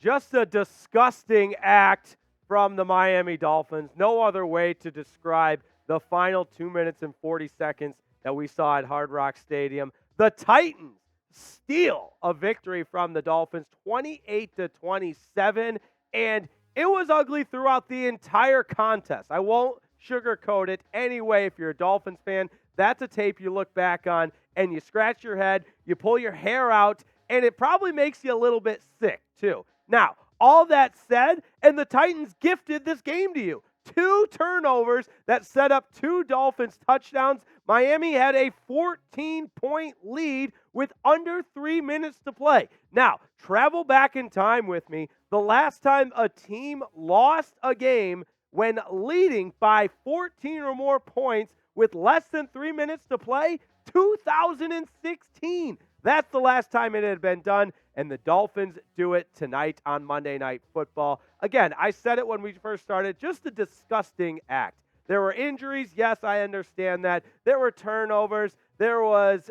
Just a disgusting act from the Miami Dolphins. No other way to describe the final 2 minutes and 40 seconds that we saw at Hard Rock Stadium. The Titans steal a victory from the Dolphins, 28-27, and it was ugly throughout the entire contest. I won't sugarcoat it anyway. If you're a Dolphins fan, that's a tape you look back on and you scratch your head, you pull your hair out, and it probably makes you a little bit sick too. Now, all that said, and the Titans gifted this game to you. 2 turnovers that set up 2 Dolphins touchdowns. Miami had a 14-point lead with under 3 minutes to play. Now, travel back in time with me. The last time a team lost a game when leading by 14 or more points with less than 3 minutes to play, 2016. That's the last time it had been done, and the Dolphins do it tonight on Monday Night Football. Again, I said it when we first started, just a disgusting act. There were injuries, yes, I understand that. There were turnovers, there was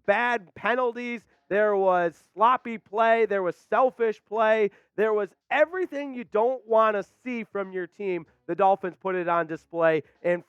bad penalties, there was sloppy play, there was selfish play, there was everything you don't want to see from your team. The Dolphins put it on display, and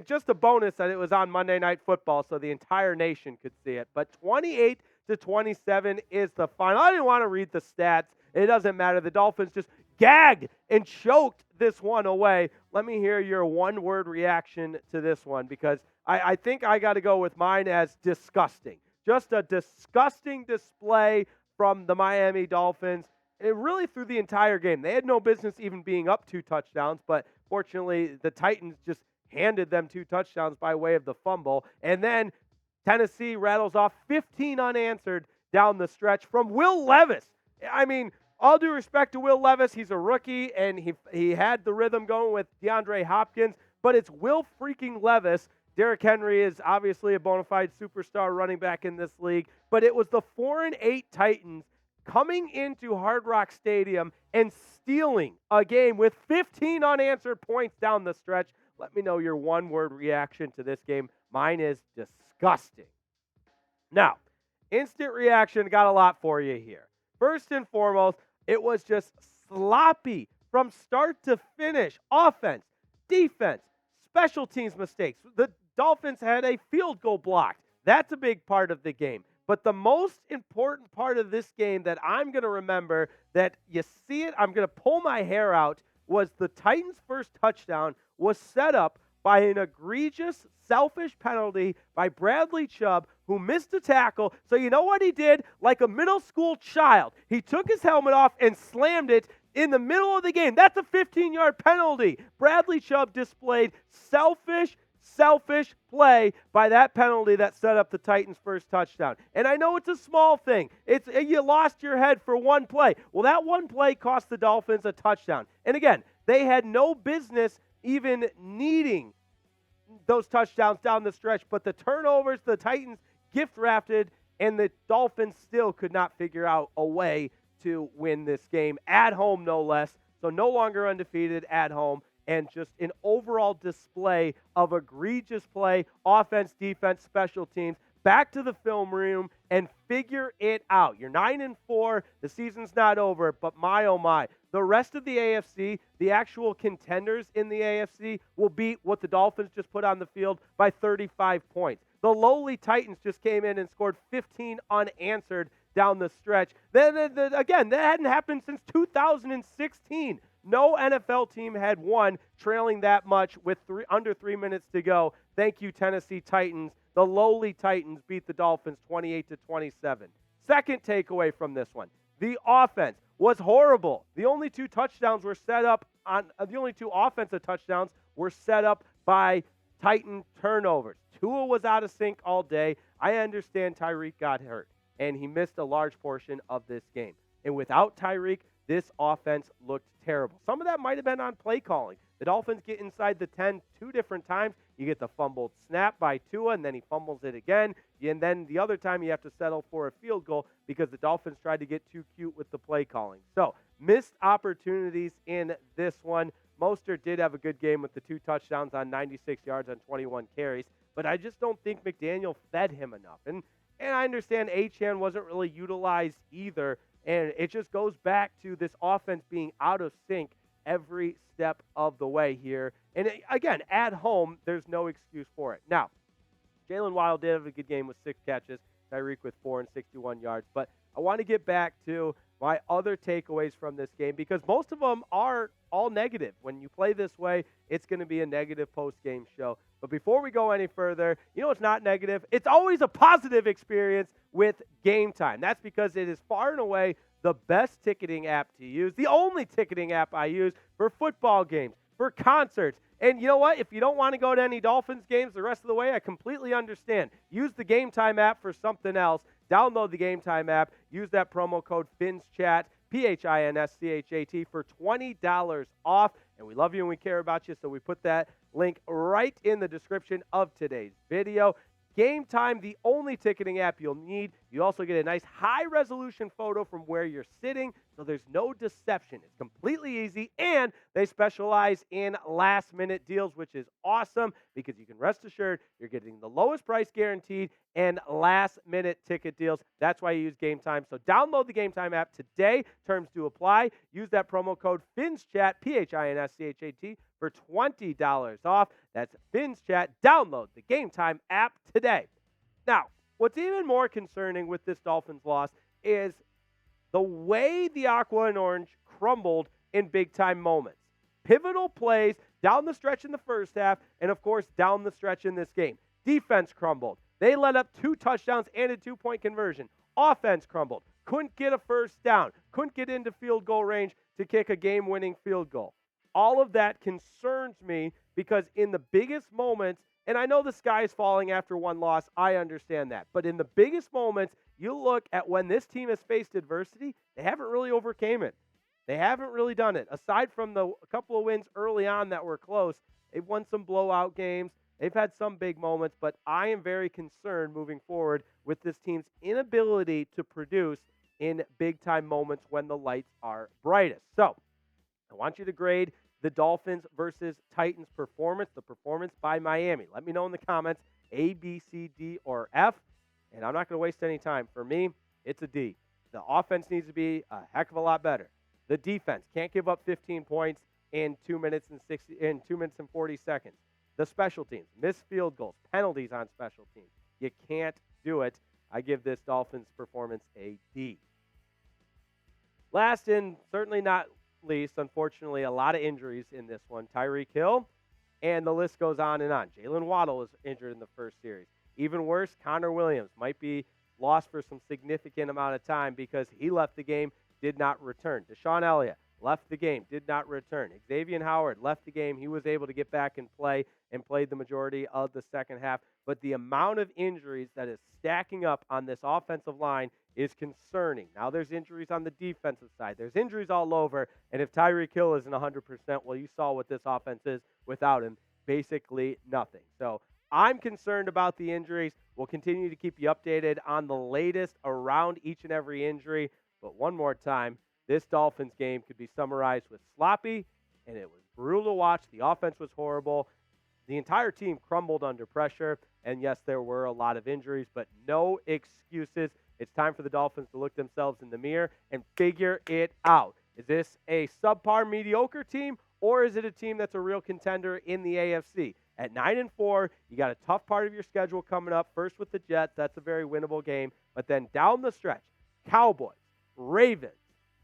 just a bonus that it was on Monday Night Football so the entire nation could see it. But 28-27 is the final. I didn't want to read the stats. It doesn't matter. The Dolphins just gagged and choked this one away. Let me hear your one-word reaction to this one, because I think I got to go with mine as disgusting. Just a disgusting display from the Miami Dolphins. It really through the entire game. They had no business even being up 2 touchdowns, but fortunately the Titans just handed them 2 touchdowns by way of the fumble. And then Tennessee rattles off 15 unanswered down the stretch from Will Levis. I mean, all due respect to Will Levis, he's a rookie, and he had the rhythm going with DeAndre Hopkins, but it's Will freaking Levis. Derrick Henry is obviously a bona fide superstar running back in this league, but it was the 4-8 Titans coming into Hard Rock Stadium and stealing a game with 15 unanswered points down the stretch. Let me know your one-word reaction to this game. Mine is disgusting. Now, instant reaction, got a lot for you here. First and foremost, it was just sloppy from start to finish. Offense, defense, special teams mistakes. The Dolphins had a field goal blocked. That's a big part of the game. But the most important part of this game that I'm going to remember, that you see it, I'm going to pull my hair out, was the Titans' first touchdown was set up by an egregious, selfish penalty by Bradley Chubb, who missed a tackle. So you know what he did? Like a middle school child, he took his helmet off and slammed it in the middle of the game. That's a 15-yard penalty. Bradley Chubb displayed selfish play by that penalty that set up the Titans' first touchdown. And I know it's a small thing. You lost your head for one play. Well, that one play cost the Dolphins a touchdown. And again, they had no business even needing those touchdowns down the stretch, but the turnovers, the Titans gift-wrapped, and the Dolphins still could not figure out a way to win this game at home, no less. So no longer undefeated at home, and just an overall display of egregious play, offense, defense, special teams. Back to the film room and figure it out. You're 9-4. The season's not over, but my, oh my. The rest of the AFC, the actual contenders in the AFC, will beat what the Dolphins just put on the field by 35 points. The lowly Titans just came in and scored 15 unanswered down the stretch. Again, that hadn't happened since 2016. No NFL team had won trailing that much with under 3 minutes to go. Thank you, Tennessee Titans. The lowly Titans beat the Dolphins 28-27. Second takeaway from this one, the offense was horrible. The only 2 touchdowns were set up on the only 2 offensive touchdowns were set up by Titan turnovers. Tua was out of sync all day. I understand Tyreek got hurt, and he missed a large portion of this game. And without Tyreek, this offense looked terrible. Some of that might have been on play calling. The Dolphins get inside the 10 2 different times. You get the fumbled snap by Tua, and then he fumbles it again. And then the other time you have to settle for a field goal because the Dolphins tried to get too cute with the play calling. So, missed opportunities in this one. Mostert did have a good game with the 2 touchdowns on 96 yards on 21 carries, but I just don't think McDaniel fed him enough. And I understand Achane wasn't really utilized either. And it just goes back to this offense being out of sync every step of the way here. And again, at home, there's no excuse for it. Now, Jalen Waddle did have a good game with 6 catches, Tyreek with 4 and 61 yards. But I want to get back to my other takeaways from this game because most of them are all negative. When you play this way, it's going to be a negative post-game show. But before we go any further, you know it's not negative? It's always a positive experience with Game Time. That's because it is far and away the best ticketing app to use, the only ticketing app I use for football games, for concerts. And you know what? If you don't want to go to any Dolphins games the rest of the way, I completely understand. Use the Game Time app for something else. Download the Game Time app. Use that promo code FINSCHAT, PHINSCHAT, for $20 off. And we love you and we care about you, so we put that link right in the description of today's video. Game Time, the only ticketing app you'll need. You also get a nice high-resolution photo from where you're sitting, so there's no deception. It's completely easy, and they specialize in last-minute deals, which is awesome because you can rest assured you're getting the lowest price guaranteed and last-minute ticket deals. That's why you use Game Time. So download the Game Time app today. Terms do apply. Use that promo code FINSCHAT, PHINSCHAT, for $20 off. That's FINSCHAT. Download the Game Time app today. Now, what's even more concerning with this Dolphins loss is the way the Aqua and Orange crumbled in big-time moments. Pivotal plays down the stretch in the first half and, of course, down the stretch in this game. Defense crumbled. They let up 2 touchdowns and a 2-point conversion. Offense crumbled. Couldn't get a first down. Couldn't get into field goal range to kick a game-winning field goal. All of that concerns me because in the biggest moments, and I know the sky is falling after one loss, I understand that. But in the biggest moments, you look at when this team has faced adversity, they haven't really overcame it. They haven't really done it. Aside from a couple of wins early on that were close, they've won some blowout games. They've had some big moments, but I am very concerned moving forward with this team's inability to produce in big-time moments when the lights are brightest. So I want you to grade the Dolphins versus Titans performance, the performance by Miami. Let me know in the comments, A, B, C, D, or F, and I'm not going to waste any time. For me, it's a D. The offense needs to be a heck of a lot better. The defense can't give up 15 points in 2 minutes and 40 seconds. The special teams, missed field goals, penalties on special teams. You can't do it. I give this Dolphins performance a D. Last and certainly not least, unfortunately, a lot of injuries in this one. Tyreek Hill, and the list goes on and on. Jalen Waddle was injured in the first series. Even worse, Connor Williams might be lost for some significant amount of time because he left the game, did not return. DeShon Elliott left the game, did not return. Xavier Howard left the game. He was able to get back and play and played the majority of the second half. But the amount of injuries that is stacking up on this offensive line is concerning. Now there's injuries on the defensive side. There's injuries all over. And if Tyreek Hill isn't 100%, well, you saw what this offense is without him. Basically nothing. So I'm concerned about the injuries. We'll continue to keep you updated on the latest around each and every injury. But one more time, this Dolphins game could be summarized with sloppy, and it was brutal to watch. The offense was horrible. The entire team crumbled under pressure. And yes, there were a lot of injuries, but no excuses. It's time for the Dolphins to look themselves in the mirror and figure it out. Is this a subpar, mediocre team, or is it a team that's a real contender in the AFC? At 9-4, you got a tough part of your schedule coming up. First with the Jets, that's a very winnable game. But then down the stretch, Cowboys, Ravens,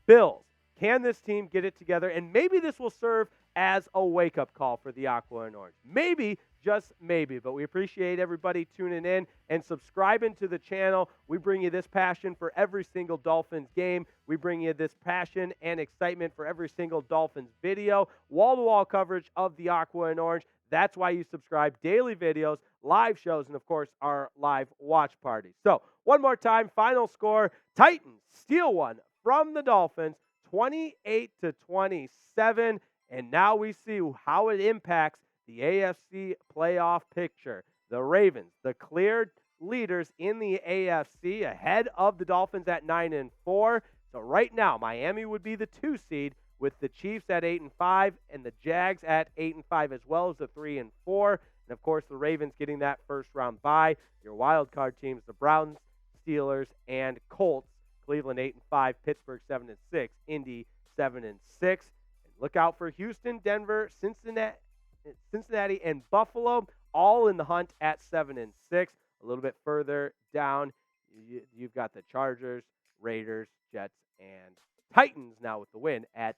Bills. Can this team get it together? And maybe this will serve as a wake-up call for the Aqua and Orange. Maybe, just maybe. But we appreciate everybody tuning in and subscribing to the channel. We bring you this passion for every single Dolphins game. We bring you this passion and excitement for every single Dolphins video. Wall-to-wall coverage of the Aqua and Orange. That's why you subscribe. Daily videos, live shows, and, of course, our live watch parties. So, one more time, final score. Titans steal one from the Dolphins, 28-27. And now we see how it impacts the AFC playoff picture. The Ravens, the clear leaders in the AFC, ahead of the Dolphins at 9-4. So right now, Miami would be the 2 seed, with the Chiefs at 8-5 and the Jags at 8-5, as well as the 3-4. And of course, the Ravens getting that first round bye. Your wild card teams, the Browns, Steelers, and Colts Cleveland 8-5, Pittsburgh 7-6, Indy 7-6. And look out for Houston, Denver, Cincinnati, and Buffalo, all in the hunt at 7-6. A little bit further down, you've got the Chargers, Raiders, Jets, and Titans now with the win at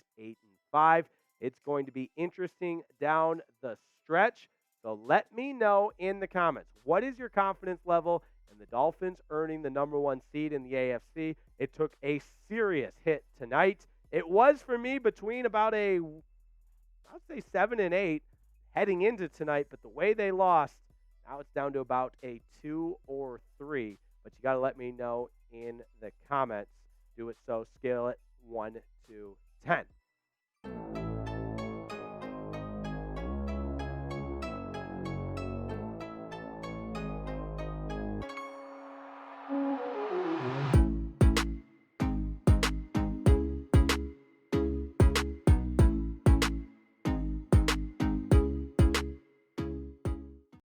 8-5. It's going to be interesting down the stretch. So let me know in the comments, what is your confidence level in the Dolphins earning the number 1 seed in the AFC? It took a serious hit tonight. It was for me between about I'd say 7 and 8 heading into tonight, but the way they lost, now it's down to about a 2 or 3. But you got to let me know in the comments. Do it so, scale it 1 to 10.